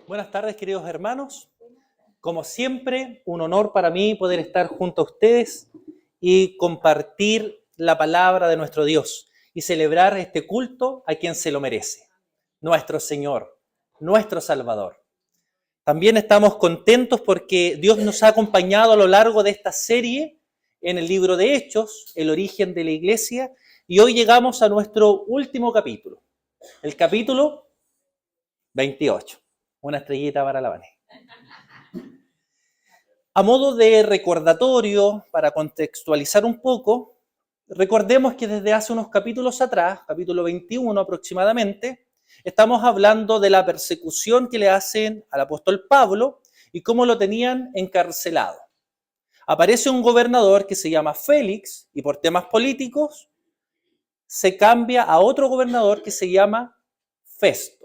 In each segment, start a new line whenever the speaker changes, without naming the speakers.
Buenas tardes, queridos hermanos. Como siempre, un honor para mí poder estar junto a ustedes y compartir la palabra de nuestro Dios y celebrar este culto a quien se lo merece, nuestro Señor, nuestro Salvador. También estamos contentos porque Dios nos ha acompañado a lo largo de esta serie en el libro de Hechos, el origen de la iglesia, y hoy llegamos a nuestro último capítulo, el capítulo 28. Una estrellita para la Vane. A modo de recordatorio, para contextualizar un poco, recordemos que desde hace unos capítulos atrás, capítulo 21 aproximadamente, estamos hablando de la persecución que le hacen al apóstol Pablo y cómo lo tenían encarcelado. Aparece un gobernador que se llama Félix y por temas políticos se cambia a otro gobernador que se llama Festo.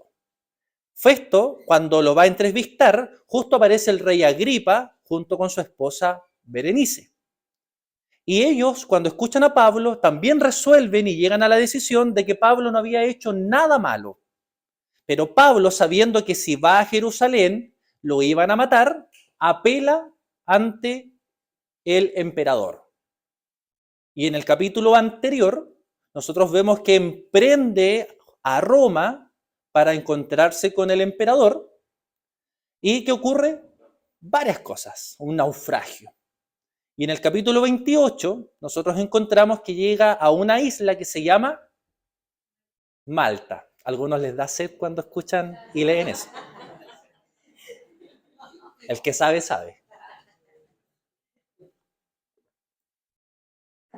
Festo, cuando lo va a entrevistar, justo aparece el rey Agripa junto con su esposa Berenice. Y ellos, cuando escuchan a Pablo, también resuelven y llegan a la decisión de que Pablo no había hecho nada malo. Pero Pablo, sabiendo que si va a Jerusalén, lo iban a matar, apela ante el emperador. Y en el capítulo anterior, nosotros vemos que emprende a Roma para encontrarse con el emperador. ¿Y qué ocurre? Varias cosas, un naufragio. Y en el capítulo 28 nosotros encontramos que llega a una isla que se llama Malta. ¿A algunos les da sed cuando escuchan y leen eso? El que sabe, sabe.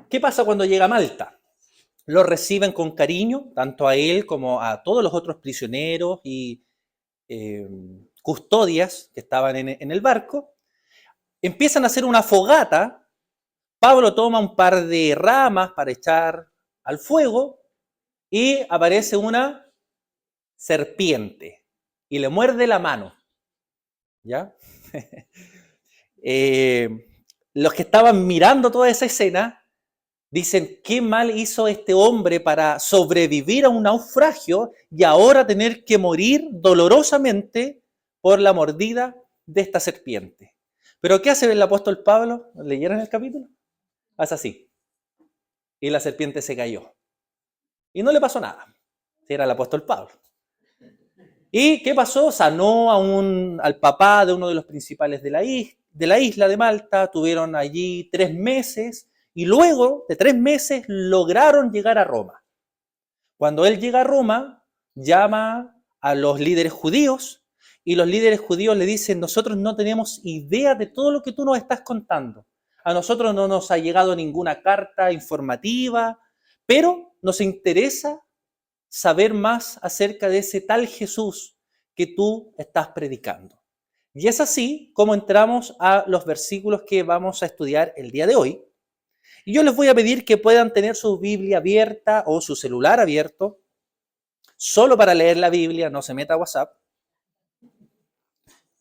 ¿Qué pasa cuando llega a Malta? Lo reciben con cariño, tanto a él como a todos los otros prisioneros y custodias que estaban en el barco. Empiezan a hacer una fogata. Pablo toma un par de ramas para echar al fuego y aparece una serpiente y le muerde la mano. ¿Ya? Los que estaban mirando toda esa escena dicen, qué mal hizo este hombre para sobrevivir a un naufragio y ahora tener que morir dolorosamente por la mordida de esta serpiente. ¿Pero qué hace el apóstol Pablo? ¿Leyeron el capítulo? Hace así. Y la serpiente se cayó. Y no le pasó nada. Era el apóstol Pablo. ¿Y qué pasó? Sanó al papá de uno de los principales de la isla de Malta. Tuvieron allí 3 meses. Y luego de 3 meses lograron llegar a Roma. Cuando él llega a Roma, llama a los líderes judíos y los líderes judíos le dicen, nosotros no tenemos idea de todo lo que tú nos estás contando. A nosotros no nos ha llegado ninguna carta informativa, pero nos interesa saber más acerca de ese tal Jesús que tú estás predicando. Y es así como entramos a los versículos que vamos a estudiar el día de hoy. Y yo les voy a pedir que puedan tener su Biblia abierta o su celular abierto, solo para leer la Biblia, no se meta a WhatsApp.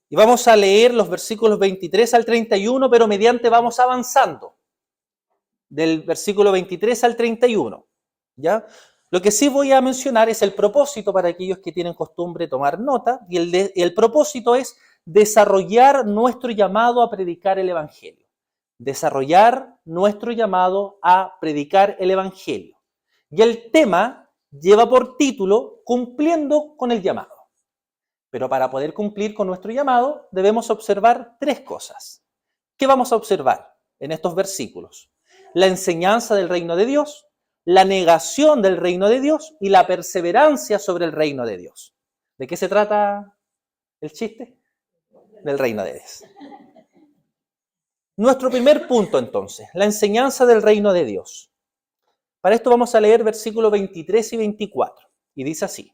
Y vamos a leer los versículos 23 al 31, pero mediante vamos avanzando. Del versículo 23 al 31, ¿ya? Lo que sí voy a mencionar es el propósito para aquellos que tienen costumbre de tomar nota, y el propósito es desarrollar nuestro llamado a predicar el Evangelio. Desarrollar nuestro llamado a predicar el Evangelio. Y el tema lleva por título Cumpliendo con el llamado. Pero para poder cumplir con nuestro llamado debemos observar 3 cosas. ¿Qué vamos a observar en estos versículos? La enseñanza del reino de Dios, la negación del reino de Dios y la perseverancia sobre el reino de Dios. ¿De qué se trata el chiste? Del reino de Dios. Nuestro primer punto, entonces, la enseñanza del reino de Dios. Para esto vamos a leer versículos 23 y 24. Y dice así.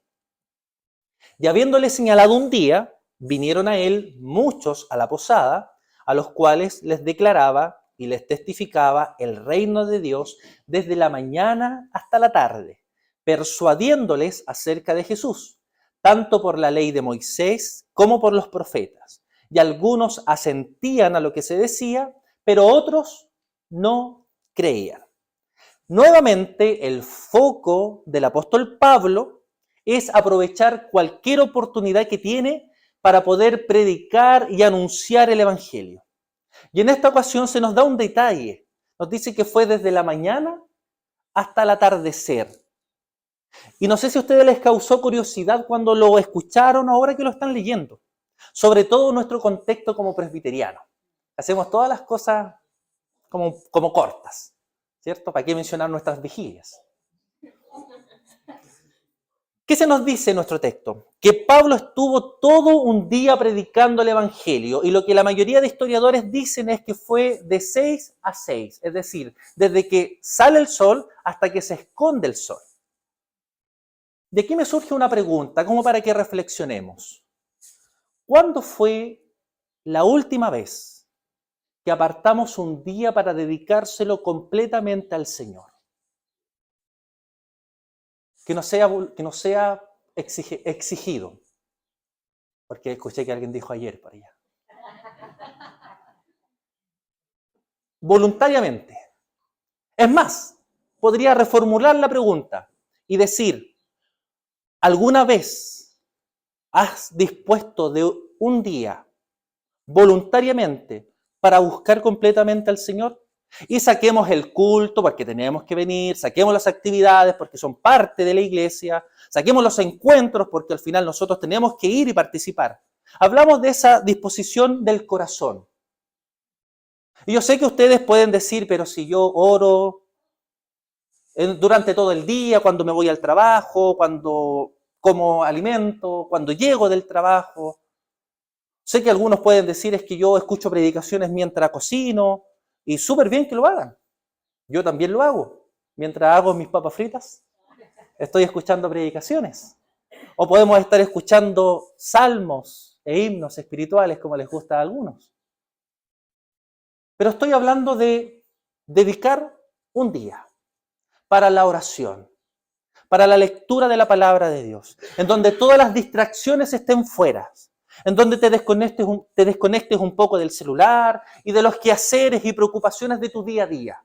Y habiéndole señalado un día, vinieron a él muchos a la posada, a los cuales les declaraba y les testificaba el reino de Dios desde la mañana hasta la tarde, persuadiéndoles acerca de Jesús, tanto por la ley de Moisés como por los profetas. Y algunos asentían a lo que se decía, pero otros no creían. Nuevamente, el foco del apóstol Pablo es aprovechar cualquier oportunidad que tiene para poder predicar y anunciar el Evangelio. Y en esta ocasión se nos da un detalle. Nos dice que fue desde la mañana hasta el atardecer. Y no sé si a ustedes les causó curiosidad cuando lo escucharon ahora que lo están leyendo. Sobre todo nuestro contexto como presbiteriano. Hacemos todas las cosas como cortas, ¿cierto? ¿Para qué mencionar nuestras vigilias? ¿Qué se nos dice en nuestro texto? Que Pablo estuvo todo un día predicando el Evangelio y lo que la mayoría de historiadores dicen es que fue de 6 a 6, es decir, desde que sale el sol hasta que se esconde el sol. De aquí me surge una pregunta, como para que reflexionemos. ¿Cuándo fue la última vez que apartamos un día para dedicárselo completamente al Señor? Que no sea exigido. Porque escuché que alguien dijo ayer para allá. Voluntariamente. Es más, podría reformular la pregunta y decir, ¿alguna vez has dispuesto de un día voluntariamente para buscar completamente al Señor? Y saquemos el culto porque tenemos que venir, saquemos las actividades porque son parte de la iglesia, saquemos los encuentros porque al final nosotros tenemos que ir y participar. Hablamos de esa disposición del corazón. Y yo sé que ustedes pueden decir, pero si yo oro durante todo el día, cuando me voy al trabajo, cuando como alimento, cuando llego del trabajo. Sé que algunos pueden decir es que yo escucho predicaciones mientras cocino, y súper bien que lo hagan. Yo también lo hago. Mientras hago mis papas fritas, estoy escuchando predicaciones. O podemos estar escuchando salmos e himnos espirituales como les gusta a algunos. Pero estoy hablando de dedicar un día para la oración, para la lectura de la palabra de Dios, en donde todas las distracciones estén fuera, en donde te desconectes un poco del celular y de los quehaceres y preocupaciones de tu día a día.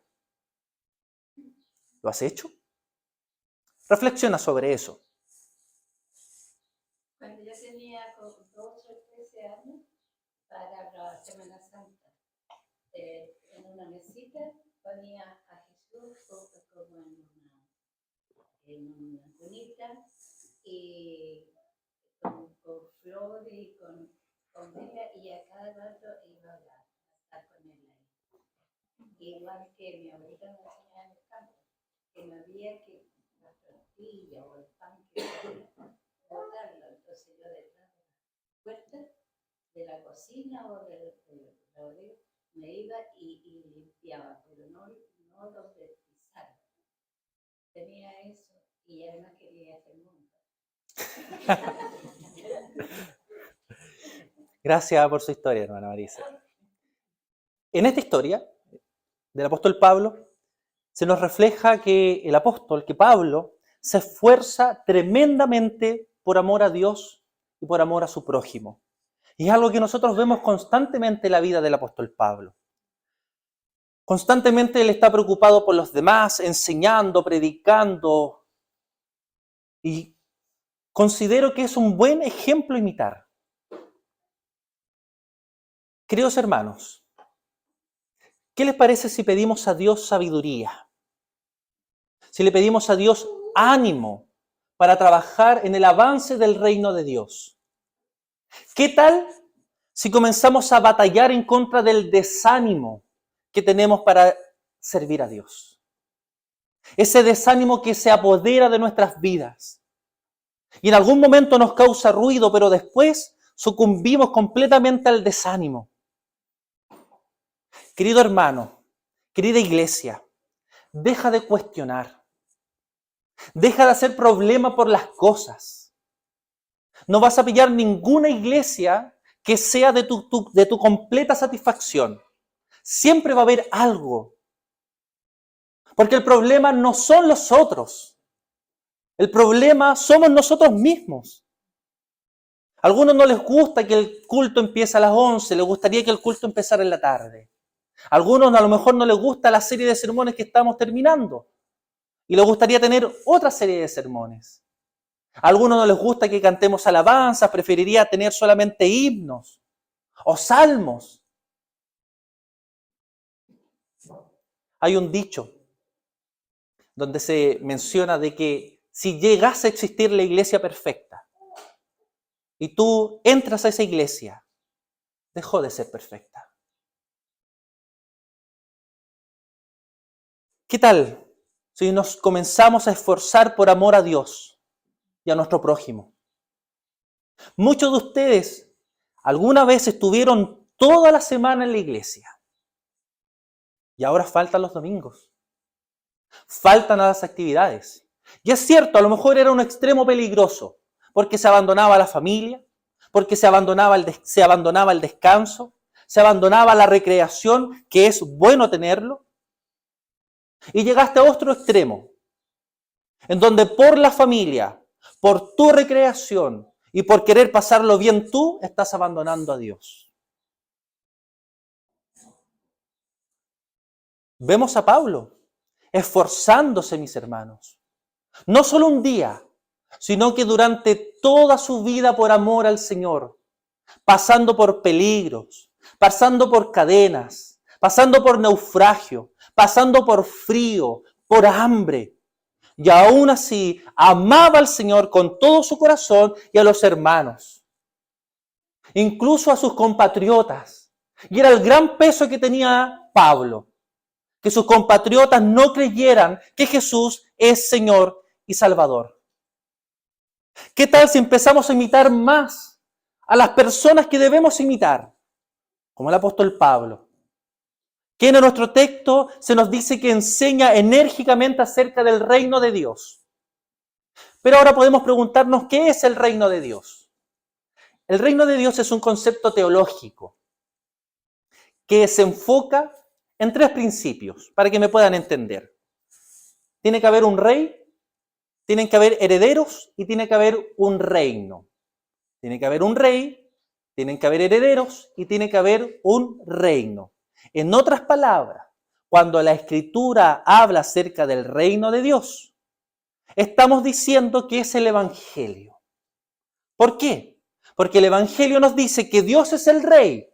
¿Lo has hecho? Reflexiona sobre eso.
Cuando yo tenía 12 o 13 años, para la Semana Santa, en una mesita ponía a Jesús como en una cunita y con flores y con vela, y a cada rato iba a estar con él ahí. Igual que mi abuelita me enseñaba en el campo, que no había que la tortilla o el pan que botarlo. Entonces yo detrás de la puerta de la cocina o del lavadero me iba y limpiaba, pero no los de pisar. Tenía eso y ya no quería hacer nunca.
Gracias por su historia, hermana Marisa. En esta historia del apóstol Pablo, se nos refleja que el apóstol, que Pablo, se esfuerza tremendamente por amor a Dios y por amor a su prójimo. Y es algo que nosotros vemos constantemente en la vida del apóstol Pablo. Constantemente él está preocupado por los demás, enseñando, predicando, y considero que es un buen ejemplo a imitar. Queridos hermanos, ¿qué les parece si pedimos a Dios sabiduría? Si le pedimos a Dios ánimo para trabajar en el avance del reino de Dios. ¿Qué tal si comenzamos a batallar en contra del desánimo que tenemos para servir a Dios? Ese desánimo que se apodera de nuestras vidas y en algún momento nos causa ruido, pero después sucumbimos completamente al desánimo. Querido hermano, querida iglesia, deja de cuestionar. Deja de hacer problema por las cosas. No vas a pillar ninguna iglesia que sea de tu completa satisfacción. Siempre va a haber algo. Porque el problema no son los otros. El problema somos nosotros mismos. A algunos no les gusta que el culto empiece a las 11, les gustaría que el culto empezara en la tarde. A algunos a lo mejor no les gusta la serie de sermones que estamos terminando y les gustaría tener otra serie de sermones. A algunos no les gusta que cantemos alabanzas, preferiría tener solamente himnos o salmos. Hay un dicho donde se menciona de que si llegase a existir la iglesia perfecta y tú entras a esa iglesia, dejó de ser perfecta. ¿Qué tal si nos comenzamos a esforzar por amor a Dios y a nuestro prójimo? Muchos de ustedes alguna vez estuvieron toda la semana en la iglesia y ahora faltan los domingos, faltan a las actividades. Y es cierto, a lo mejor era un extremo peligroso, porque se abandonaba la familia, porque se abandonaba el descanso, se abandonaba la recreación, que es bueno tenerlo, y llegaste a otro extremo, en donde por la familia, por tu recreación y por querer pasarlo bien tú, estás abandonando a Dios. Vemos a Pablo esforzándose, mis hermanos, no solo un día, sino que durante toda su vida por amor al Señor, pasando por peligros, pasando por cadenas, pasando por naufragio, pasando por frío, por hambre. Y aún así amaba al Señor con todo su corazón y a los hermanos, incluso a sus compatriotas. Y era el gran peso que tenía Pablo, que sus compatriotas no creyeran que Jesús es Señor y Salvador. ¿Qué tal si empezamos a imitar más a las personas que debemos imitar? Como el apóstol Pablo, que en nuestro texto se nos dice que enseña enérgicamente acerca del reino de Dios. Pero ahora podemos preguntarnos, ¿qué es el reino de Dios? El reino de Dios es un concepto teológico que se enfoca en tres principios, para que me puedan entender. Tiene que haber un rey, tienen que haber herederos y tiene que haber un reino. Tiene que haber un rey, tienen que haber herederos y tiene que haber un reino. En otras palabras, cuando la Escritura habla acerca del reino de Dios, estamos diciendo que es el Evangelio. ¿Por qué? Porque el Evangelio nos dice que Dios es el Rey,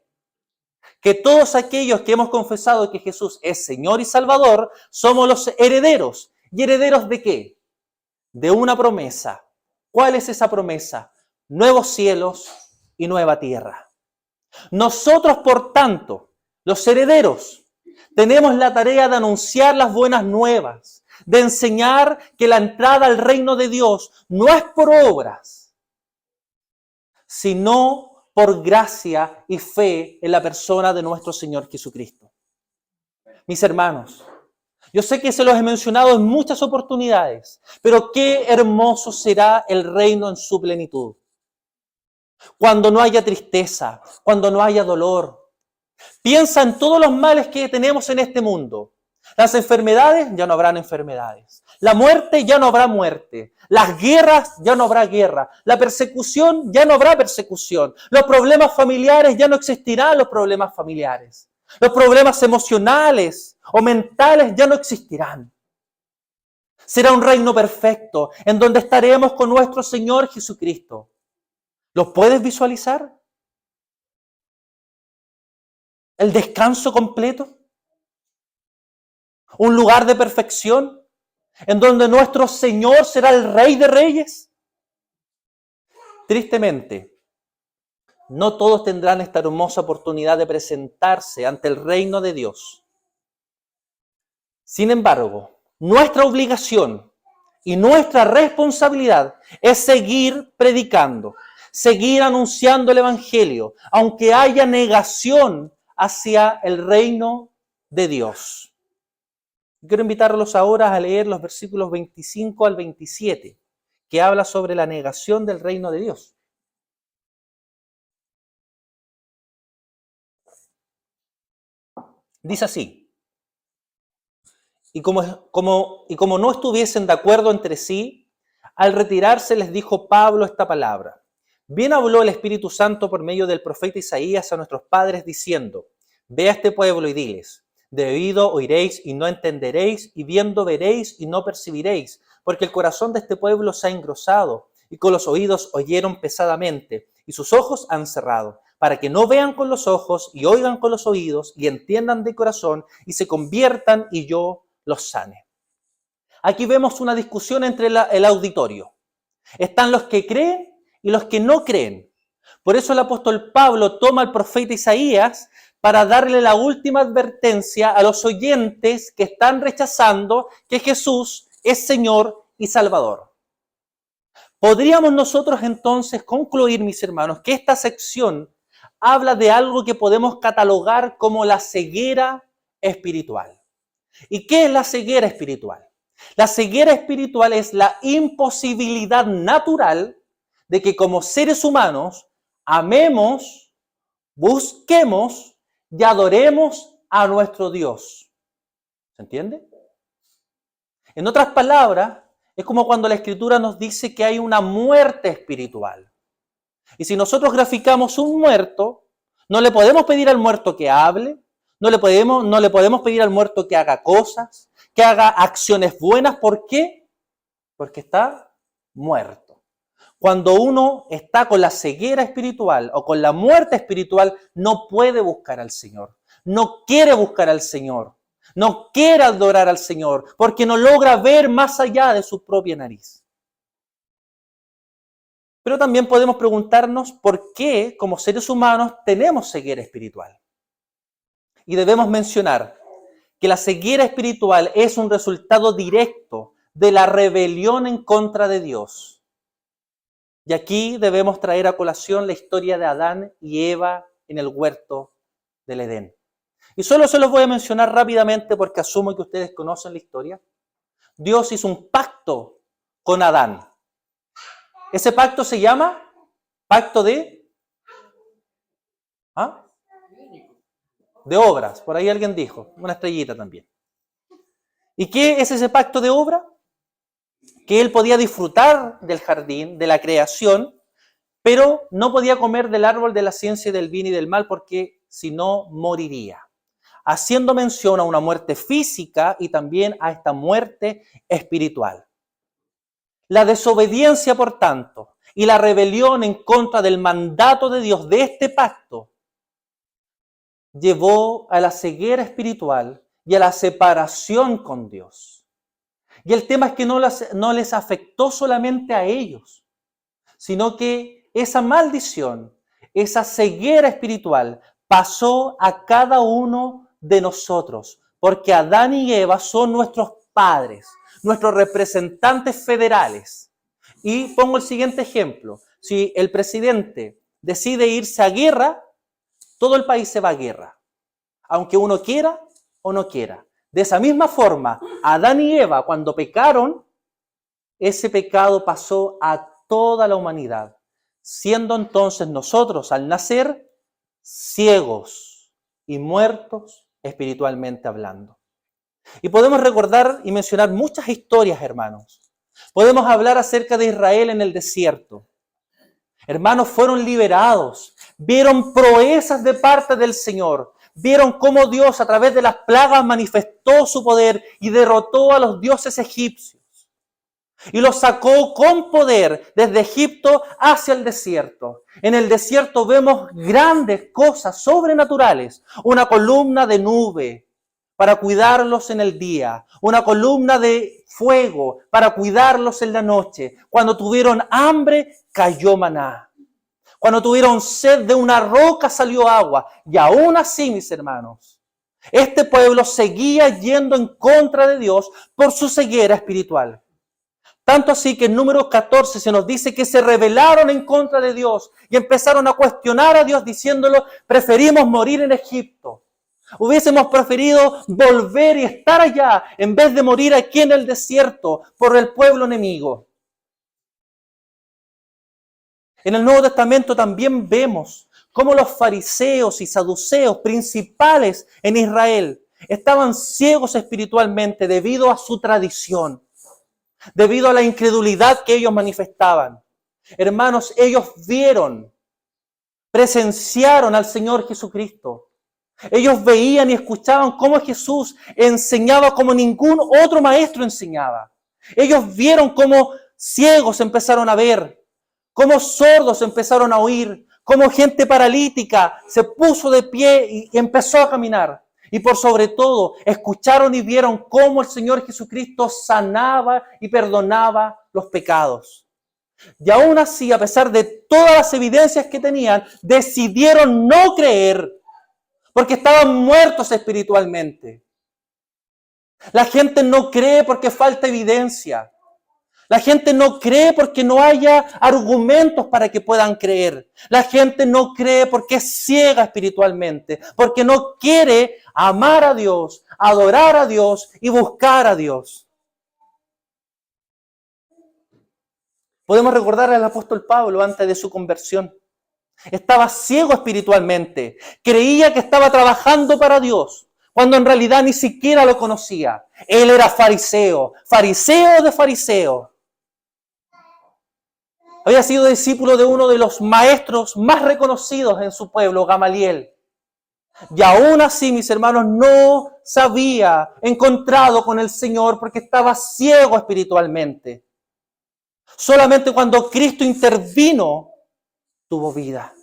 que todos aquellos que hemos confesado que Jesús es Señor y Salvador, somos los herederos. ¿Y herederos de qué? De una promesa. ¿Cuál es esa promesa? Nuevos cielos y nueva tierra. Nosotros, por tanto, los herederos, tenemos la tarea de anunciar las buenas nuevas, de enseñar que la entrada al reino de Dios no es por obras, sino por gracia y fe en la persona de nuestro Señor Jesucristo. Mis hermanos, yo sé que se los he mencionado en muchas oportunidades, pero qué hermoso será el reino en su plenitud. Cuando no haya tristeza, cuando no haya dolor. Piensa en todos los males que tenemos en este mundo. Las enfermedades, ya no habrán enfermedades. La muerte, ya no habrá muerte. Las guerras, ya no habrá guerra. La persecución, ya no habrá persecución. Los problemas familiares, ya no existirán los problemas familiares. Los problemas emocionales o mentales ya no existirán. Será un reino perfecto en donde estaremos con nuestro Señor Jesucristo. ¿Lo puedes visualizar? ¿El descanso completo? ¿Un lugar de perfección en donde nuestro Señor será el Rey de Reyes? Tristemente, no todos tendrán esta hermosa oportunidad de presentarse ante el reino de Dios. Sin embargo, nuestra obligación y nuestra responsabilidad es seguir predicando, seguir anunciando el Evangelio, aunque haya negación hacia el reino de Dios. Quiero invitarlos ahora a leer los versículos 25 al 27, que habla sobre la negación del reino de Dios. Dice así: y como no estuviesen de acuerdo entre sí, al retirarse les dijo Pablo esta palabra: bien habló el Espíritu Santo por medio del profeta Isaías a nuestros padres diciendo: ve a este pueblo y diles, de oído oiréis y no entenderéis, y viendo veréis y no percibiréis, porque el corazón de este pueblo se ha engrosado, y con los oídos oyeron pesadamente, y sus ojos han cerrado, para que no vean con los ojos y oigan con los oídos y entiendan de corazón y se conviertan y yo los sane. Aquí vemos una discusión entre el auditorio. Están los que creen y los que no creen. Por eso el apóstol Pablo toma al profeta Isaías para darle la última advertencia a los oyentes que están rechazando que Jesús es Señor y Salvador. Podríamos nosotros entonces concluir, mis hermanos, que esta sección habla de algo que podemos catalogar como la ceguera espiritual. ¿Y qué es la ceguera espiritual? La ceguera espiritual es la imposibilidad natural de que como seres humanos amemos, busquemos y adoremos a nuestro Dios. ¿Se entiende? En otras palabras, es como cuando la Escritura nos dice que hay una muerte espiritual. Y si nosotros graficamos un muerto, no le podemos pedir al muerto que hable, no le podemos pedir al muerto que haga cosas, que haga acciones buenas. ¿Por qué? Porque está muerto. Cuando uno está con la ceguera espiritual o con la muerte espiritual, no puede buscar al Señor, no quiere buscar al Señor, no quiere adorar al Señor, porque no logra ver más allá de su propia nariz. Pero también podemos preguntarnos por qué, como seres humanos, tenemos ceguera espiritual. Y debemos mencionar que la ceguera espiritual es un resultado directo de la rebelión en contra de Dios. Y aquí debemos traer a colación la historia de Adán y Eva en el huerto del Edén. Y solo se los voy a mencionar rápidamente porque asumo que ustedes conocen la historia. Dios hizo un pacto con Adán. Ese pacto se llama pacto de obras. Por ahí alguien dijo, una estrellita también. ¿Y qué es ese pacto de obra? Que él podía disfrutar del jardín, de la creación, pero no podía comer del árbol de la ciencia y del bien y del mal porque si no moriría. Haciendo mención a una muerte física y también a esta muerte espiritual. La desobediencia, por tanto, y la rebelión en contra del mandato de Dios de este pacto llevó a la ceguera espiritual y a la separación con Dios. Y el tema es que no les afectó solamente a ellos, sino que esa maldición, esa ceguera espiritual pasó a cada uno de nosotros, porque Adán y Eva son nuestros padres, nuestros representantes federales. Y pongo el siguiente ejemplo. Si el presidente decide irse a guerra, todo el país se va a guerra, aunque uno quiera o no quiera. De esa misma forma, Adán y Eva, cuando pecaron, ese pecado pasó a toda la humanidad, siendo entonces nosotros, al nacer, ciegos y muertos espiritualmente hablando. Y podemos recordar y mencionar muchas historias, hermanos. Podemos hablar acerca de Israel en el desierto. Hermanos, fueron liberados, vieron proezas de parte del Señor, vieron cómo Dios a través de las plagas manifestó su poder y derrotó a los dioses egipcios. Y los sacó con poder desde Egipto hacia el desierto. En el desierto vemos grandes cosas sobrenaturales. Una columna de nube para cuidarlos en el día. Una columna de fuego para cuidarlos en la noche. Cuando tuvieron hambre, cayó maná. Cuando tuvieron sed, de una roca salió agua. Y aún así, mis hermanos, este pueblo seguía yendo en contra de Dios por su ceguera espiritual. Tanto así que en Números 14 se nos dice que se rebelaron en contra de Dios y empezaron a cuestionar a Dios diciéndolo, preferimos morir en Egipto. Hubiésemos preferido volver y estar allá en vez de morir aquí en el desierto por el pueblo enemigo. En el Nuevo Testamento también vemos cómo los fariseos y saduceos principales en Israel estaban ciegos espiritualmente debido a su tradición, debido a la incredulidad que ellos manifestaban. Hermanos, ellos vieron, presenciaron al Señor Jesucristo. Ellos veían y escuchaban cómo Jesús enseñaba como ningún otro maestro enseñaba. Ellos vieron cómo ciegos empezaron a ver, cómo sordos empezaron a oír, cómo gente paralítica se puso de pie y empezó a caminar. Y por sobre todo, escucharon y vieron cómo el Señor Jesucristo sanaba y perdonaba los pecados. Y aún así, a pesar de todas las evidencias que tenían, decidieron no creer, porque estaban muertos espiritualmente. La gente no cree porque falta evidencia. La gente no cree porque no haya argumentos para que puedan creer. La gente no cree porque es ciega espiritualmente, porque no quiere amar a Dios, adorar a Dios y buscar a Dios. Podemos recordar al apóstol Pablo antes de su conversión. Estaba ciego espiritualmente, creía que estaba trabajando para Dios, cuando en realidad ni siquiera lo conocía. Él era fariseo, fariseo de fariseo. Había sido discípulo de uno de los maestros más reconocidos en su pueblo, Gamaliel. Y aún así, mis hermanos, no se había encontrado con el Señor porque estaba ciego espiritualmente. Solamente cuando Cristo intervino, tuvo vida.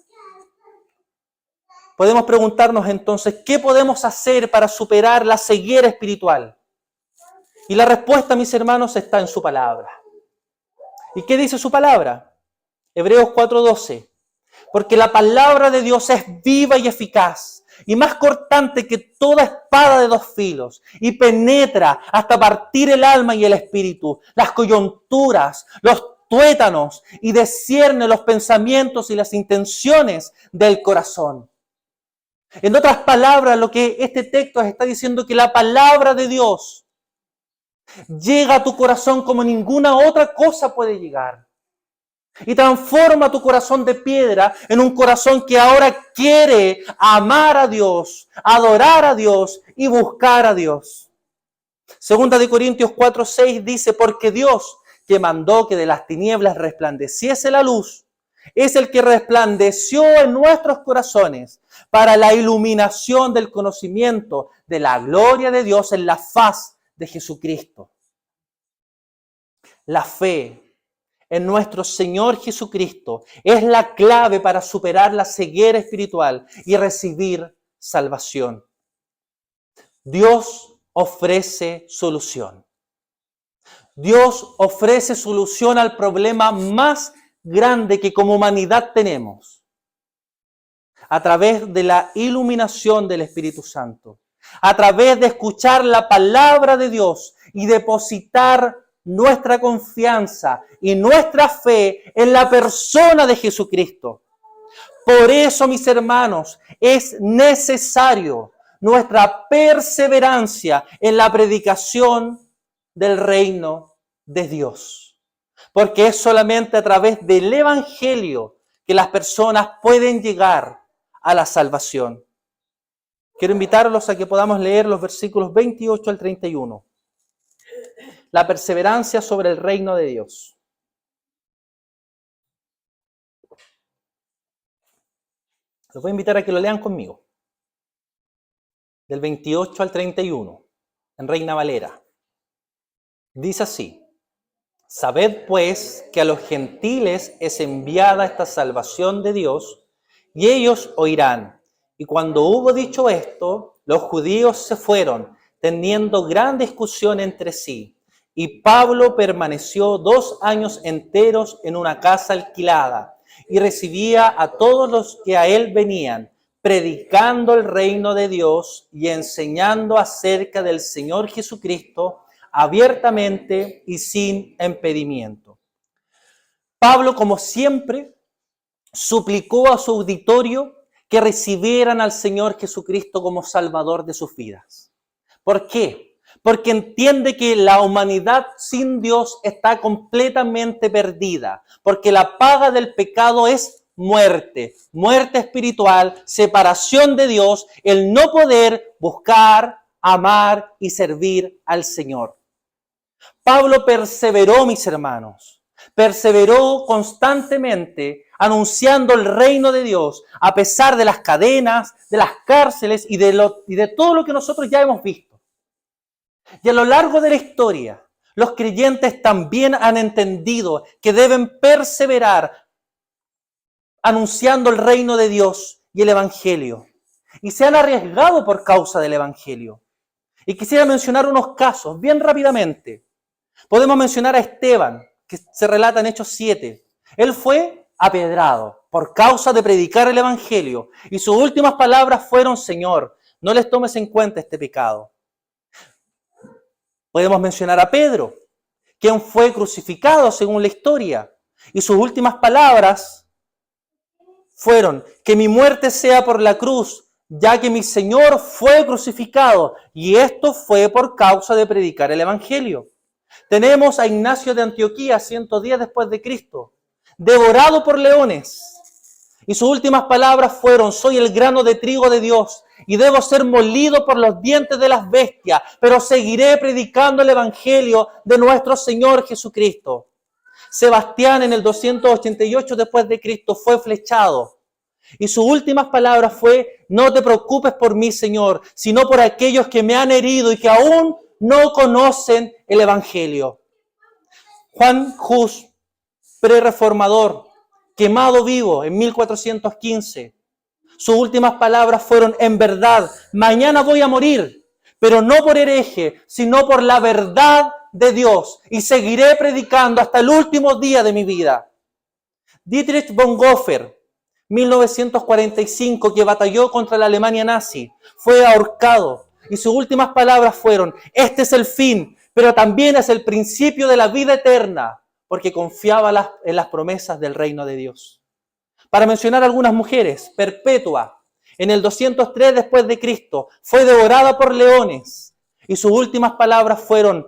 Podemos preguntarnos entonces, ¿qué podemos hacer para superar la ceguera espiritual? Y la respuesta, mis hermanos, está en su palabra. ¿Y qué dice su palabra? Hebreos 4:12. Porque la palabra de Dios es viva y eficaz, y más cortante que toda espada de dos filos, y penetra hasta partir el alma y el espíritu, las coyunturas, los tuétanos, y discierne los pensamientos y las intenciones del corazón. En otras palabras, lo que este texto está diciendo es que la palabra de Dios llega a tu corazón como ninguna otra cosa puede llegar. Y transforma tu corazón de piedra en un corazón que ahora quiere amar a Dios, adorar a Dios y buscar a Dios. Segunda de Corintios 4:6 dice, porque Dios, que mandó que de las tinieblas resplandeciese la luz, es el que resplandeció en nuestros corazones para la iluminación del conocimiento de la gloria de Dios en la faz de Jesucristo. La fe en nuestro Señor Jesucristo es la clave para superar la ceguera espiritual y recibir salvación. Dios ofrece solución. Dios ofrece solución al problema más grande que como humanidad tenemos, a través de la iluminación del Espíritu Santo, a través de escuchar la palabra de Dios y depositar nuestra confianza y nuestra fe en la persona de Jesucristo. Por eso, mis hermanos, es necesario nuestra perseverancia en la predicación del reino de Dios. Porque es solamente a través del Evangelio que las personas pueden llegar a la salvación. Quiero invitarlos a que podamos leer los versículos 28 al 31. La perseverancia sobre el reino de Dios. Los voy a invitar a que lo lean conmigo. Del 28 al 31, en Reina Valera. Dice así: sabed pues que a los gentiles es enviada esta salvación de Dios, y ellos oirán. Y cuando hubo dicho esto, los judíos se fueron, teniendo gran discusión entre sí. Y Pablo permaneció 2 años enteros en una casa alquilada, y recibía a todos los que a él venían, predicando el reino de Dios y enseñando acerca del Señor Jesucristo abiertamente y sin impedimento. Pablo, como siempre, suplicó a su auditorio que recibieran al Señor Jesucristo como Salvador de sus vidas. ¿Por qué? Porque entiende que la humanidad sin Dios está completamente perdida, porque la paga del pecado es muerte, muerte espiritual, separación de Dios, el no poder buscar, amar y servir al Señor. Pablo perseveró, mis hermanos, perseveró constantemente anunciando el reino de Dios, a pesar de las cadenas, de las cárceles y de todo lo que nosotros ya hemos visto. Y a lo largo de la historia, los creyentes también han entendido que deben perseverar anunciando el reino de Dios y el Evangelio. Y se han arriesgado por causa del Evangelio. Y quisiera mencionar unos casos bien rápidamente. Podemos mencionar a Esteban, que se relata en Hechos 7. Él fue apedrado por causa de predicar el Evangelio. Y sus últimas palabras fueron: Señor, no les tomes en cuenta este pecado. Podemos mencionar a Pedro, quien fue crucificado según la historia. Y sus últimas palabras fueron: que mi muerte sea por la cruz, ya que mi Señor fue crucificado. Y esto fue por causa de predicar el Evangelio. Tenemos a Ignacio de Antioquía, 110 después de Cristo, devorado por leones. Y sus últimas palabras fueron: soy el grano de trigo de Dios y debo ser molido por los dientes de las bestias, pero seguiré predicando el Evangelio de nuestro Señor Jesucristo. Sebastián, en el 288 después de Cristo, fue flechado. Y sus últimas palabras fue: no te preocupes por mí, Señor, sino por aquellos que me han herido y que aún no conocen el Evangelio. Juan Hus, prereformador, quemado vivo en 1415. Sus últimas palabras fueron: en verdad, mañana voy a morir, pero no por hereje, sino por la verdad de Dios, y seguiré predicando hasta el último día de mi vida. Dietrich Bonhoeffer, 1945, que batalló contra la Alemania nazi, fue ahorcado, y sus últimas palabras fueron: este es el fin, pero también es el principio de la vida eterna, porque confiaba en las promesas del reino de Dios. Para mencionar algunas mujeres, Perpetua, en el 203 después de Cristo, fue devorada por leones, y sus últimas palabras fueron: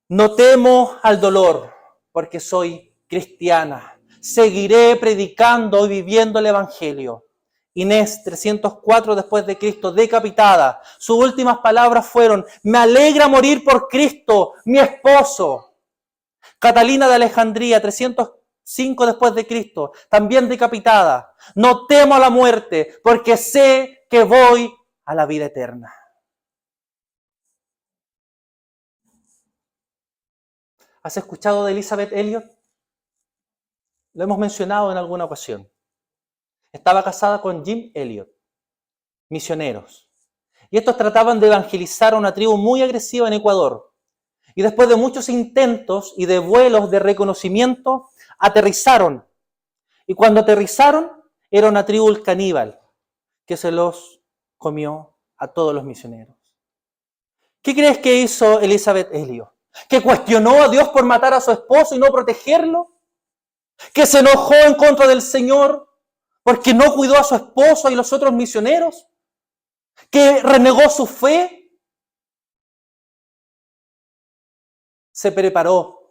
no temo al dolor, porque soy cristiana. Seguiré predicando y viviendo el Evangelio. Inés, 304 después de Cristo, decapitada. Sus últimas palabras fueron: me alegra morir por Cristo, mi esposo. Catalina de Alejandría, 305 después de Cristo, también decapitada. No temo a la muerte, porque sé que voy a la vida eterna. ¿Has escuchado de Elizabeth Elliot? Lo hemos mencionado en alguna ocasión. Estaba casada con Jim Elliot, misioneros. Y estos trataban de evangelizar a una tribu muy agresiva en Ecuador. Y después de muchos intentos y de vuelos de reconocimiento, aterrizaron. Y cuando aterrizaron, era una tribu caníbal que se los comió a todos los misioneros. ¿Qué crees que hizo Elizabeth Elliot? ¿Que cuestionó a Dios por matar a su esposo y no protegerlo? ¿Que se enojó en contra del Señor porque no cuidó a su esposo y los otros misioneros? ¿Que renegó su fe? Se preparó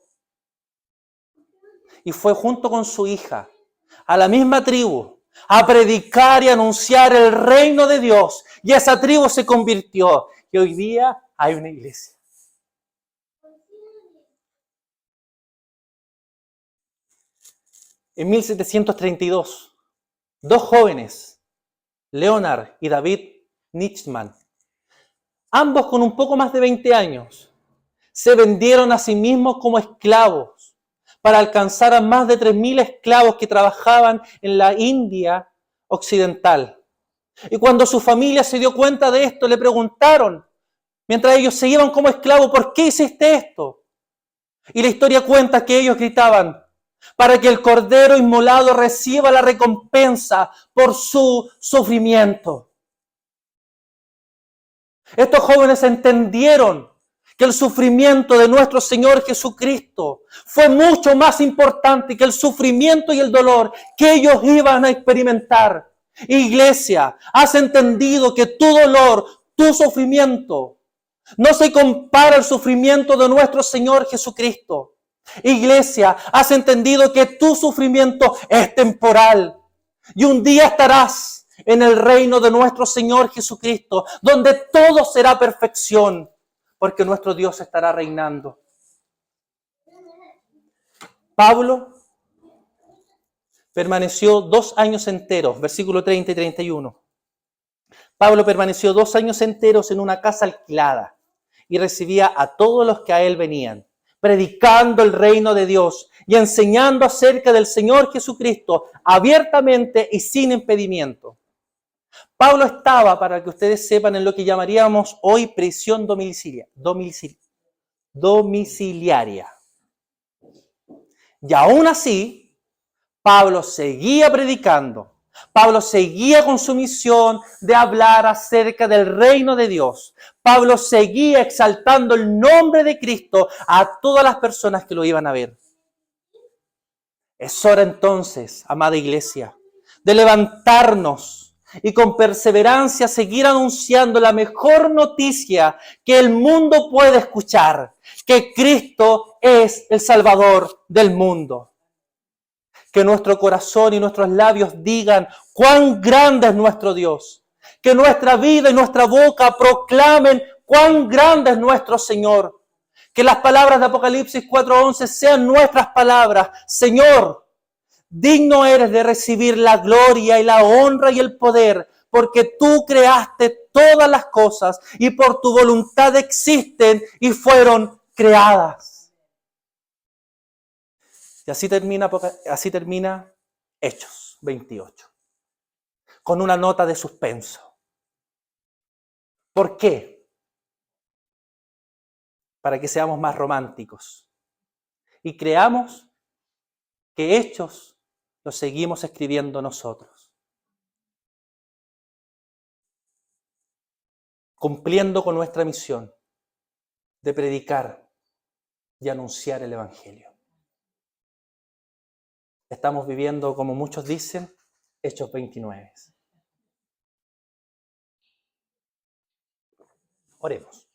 y fue junto con su hija a la misma tribu a predicar y anunciar el reino de Dios. Y esa tribu se convirtió. Y hoy día hay una iglesia. En 1732, dos jóvenes, Leonard y David Nichtman, ambos con un poco más de 20 años, se vendieron a sí mismos como esclavos para alcanzar a más de 3.000 esclavos que trabajaban en la India occidental. Y cuando su familia se dio cuenta de esto, le preguntaron, mientras ellos se iban como esclavos: ¿por qué hiciste esto? Y la historia cuenta que ellos gritaban: para que el cordero inmolado reciba la recompensa por su sufrimiento. Estos jóvenes entendieron que el sufrimiento de nuestro Señor Jesucristo fue mucho más importante que el sufrimiento y el dolor que ellos iban a experimentar. Iglesia, has entendido que tu dolor, tu sufrimiento, no se compara al sufrimiento de nuestro Señor Jesucristo. Iglesia, has entendido que tu sufrimiento es temporal y un día estarás en el reino de nuestro Señor Jesucristo, donde todo será perfección, porque nuestro Dios estará reinando. Pablo permaneció 2 años enteros, versículo 30 y 31. Pablo permaneció 2 años enteros en una casa alquilada y recibía a todos los que a él venían. predicando el reino de Dios y enseñando acerca del Señor Jesucristo abiertamente y sin impedimento. Pablo estaba, para que ustedes sepan, en lo que llamaríamos hoy prisión domiciliaria. Y aún así, Pablo seguía predicando. Pablo seguía con su misión de hablar acerca del reino de Dios. Pablo seguía exaltando el nombre de Cristo a todas las personas que lo iban a ver. Es hora entonces, amada iglesia, de levantarnos y con perseverancia seguir anunciando la mejor noticia que el mundo puede escuchar, que Cristo es el Salvador del mundo. Que nuestro corazón y nuestros labios digan cuán grande es nuestro Dios. Que nuestra vida y nuestra boca proclamen cuán grande es nuestro Señor. Que las palabras de Apocalipsis 4:11 sean nuestras palabras. Señor, digno eres de recibir la gloria y la honra y el poder, porque tú creaste todas las cosas y por tu voluntad existen y fueron creadas. Y así termina Hechos 28, con una nota de suspenso. ¿Por qué? Para que seamos más románticos y creamos que Hechos los seguimos escribiendo nosotros, cumpliendo con nuestra misión de predicar y anunciar el Evangelio. Estamos viviendo, como muchos dicen, Hechos 29. Oremos.